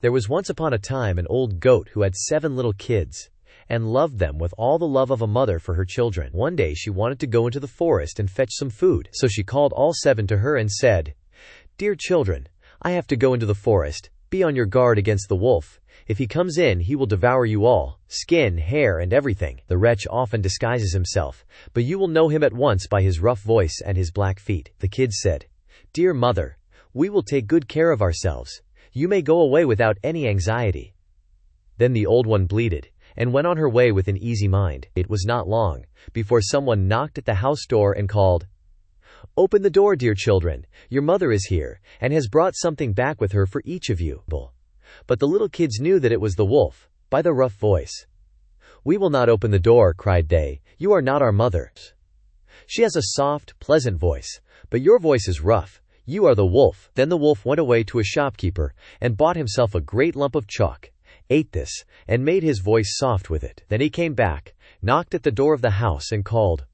There was once upon a time an old goat who had 7 little kids, and loved them with all the love of a mother for her children. One day she wanted to go into the forest and fetch some food, so she called all 7 to her and said, "Dear children, I have to go into the forest. Be on your guard against the wolf. If he comes in, he will devour you all, skin, hair, and everything. The wretch often disguises himself, but you will know him at once by his rough voice and his black feet." The kids said, "Dear mother, we will take good care of ourselves. You may go away without any anxiety." Then the old one bleated, and went on her way with an easy mind. It was not long before someone knocked at the house door and called, "Open the door, dear children. Your mother is here, and has brought something back with her for each of you." But the little kids knew that it was the wolf, by the rough voice. "We will not open the door," cried they. "You are not our mother. She has a soft, pleasant voice, but your voice is rough. You are the wolf." Then the wolf went away to a shopkeeper, and bought himself a great lump of chalk, ate this, and made his voice soft with it. Then he came back, knocked at the door of the house, and called,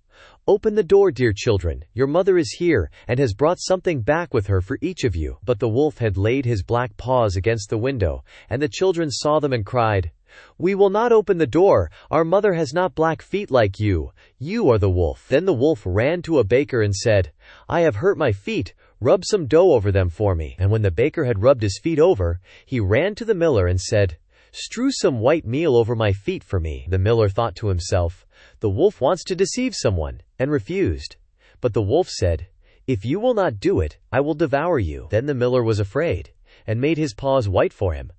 "Open the door, dear children. Your mother is here, and has brought something back with her for each of you." But the wolf had laid his black paws against the window, and the children saw them and cried, "We will not open the door. Our mother has not black feet like you. You are the wolf." Then the wolf ran to a baker and said, "I have hurt my feet. Rub some dough over them for me." And when the baker had rubbed his feet over, he ran to the miller and said, "Strew some white meal over my feet for me." The miller thought to himself, "The wolf wants to deceive someone," and refused. But the wolf said, "If you will not do it, I will devour you." Then the miller was afraid, and made his paws white for him.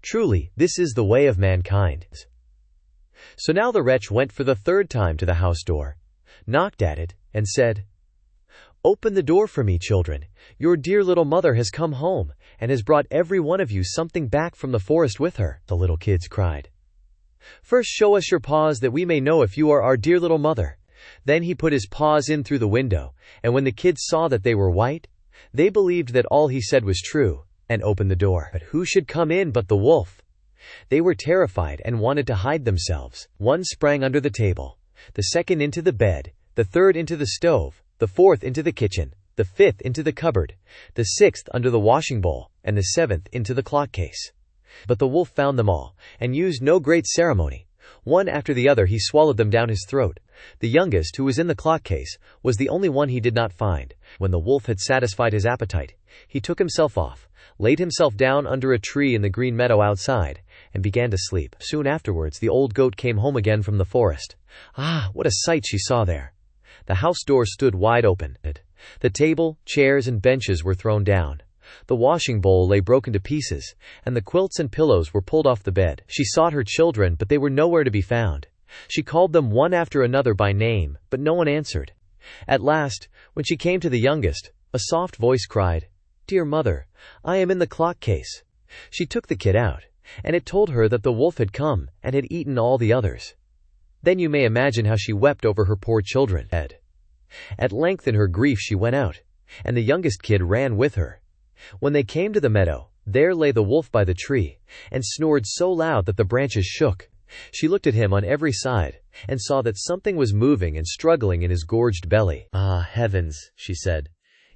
Truly, this is the way of mankind. So now the wretch went for the 3rd time to the house door, knocked at it, and said, "Open the door for me, children. Your dear little mother has come home, and has brought every one of you something back from the forest with her." The little kids cried, "First show us your paws that we may know if you are our dear little mother." Then he put his paws in through the window, and when the kids saw that they were white, they believed that all he said was true, and opened the door. But who should come in but the wolf? They were terrified and wanted to hide themselves. One sprang under the table, the second into the bed, the third into the stove, the fourth into the kitchen, the fifth into the cupboard, the sixth under the washing bowl, and the 7th into the clock case. But the wolf found them all, and used no great ceremony. One after the other he swallowed them down his throat. The youngest, who was in the clock case, was the only one he did not find. When the wolf had satisfied his appetite, he took himself off, laid himself down under a tree in the green meadow outside, and began to sleep. Soon afterwards the old goat came home again from the forest. Ah, what a sight she saw there! The house door stood wide open. The table, chairs, and benches were thrown down. The washing bowl lay broken to pieces, and the quilts and pillows were pulled off the bed. She sought her children, but they were nowhere to be found. She called them one after another by name, but no one answered. At last, when she came to the youngest, a soft voice cried, "Dear mother, I am in the clock case." She took the kid out, and it told her that the wolf had come, and had eaten all the others. Then you may imagine how she wept over her poor children. At length in her grief she went out, and the youngest kid ran with her. When they came to the meadow, there lay the wolf by the tree, and snored so loud that the branches shook. She looked at him on every side, and saw that something was moving and struggling in his gorged belly. "Ah, heavens," she said,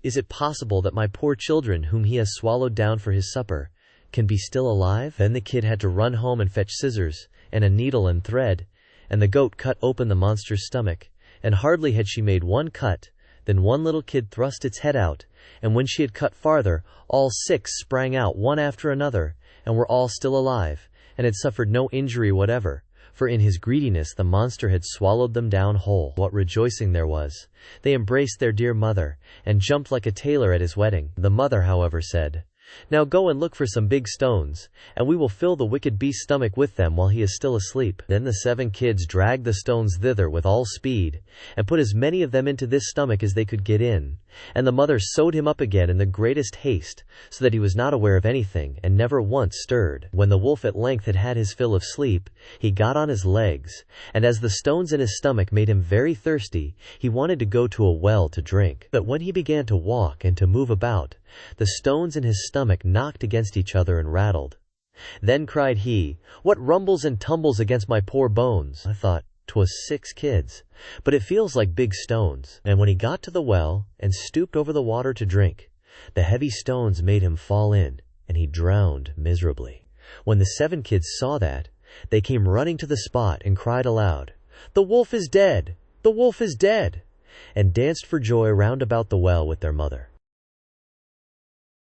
"is it possible that my poor children, whom he has swallowed down for his supper, can be still alive?" Then the kid had to run home and fetch scissors, and a needle and thread, and the goat cut open the monster's stomach, and hardly had she made one cut, then one little kid thrust its head out, and when she had cut farther, all 6 sprang out one after another, and were all still alive, and had suffered no injury whatever, for in his greediness the monster had swallowed them down whole. What rejoicing there was! They embraced their dear mother, and jumped like a tailor at his wedding. The mother, however, said, "Now go and look for some big stones, and we will fill the wicked beast's stomach with them while he is still asleep." Then the 7 kids dragged the stones thither with all speed, and put as many of them into this stomach as they could get in. And the mother sewed him up again in the greatest haste, so that he was not aware of anything, and never once stirred. When the wolf at length had had his fill of sleep, he got on his legs, and as the stones in his stomach made him very thirsty, he wanted to go to a well to drink. But when he began to walk and to move about, the stones in his stomach knocked against each other and rattled. Then cried he, "What rumbles and tumbles against my poor bones?" I thought 'twas 6 kids, but it feels like big stones. And when he got to the well, and stooped over the water to drink, the heavy stones made him fall in, and he drowned miserably. When the 7 kids saw that, they came running to the spot and cried aloud, "The wolf is dead! The wolf is dead!" and danced for joy round about the well with their mother.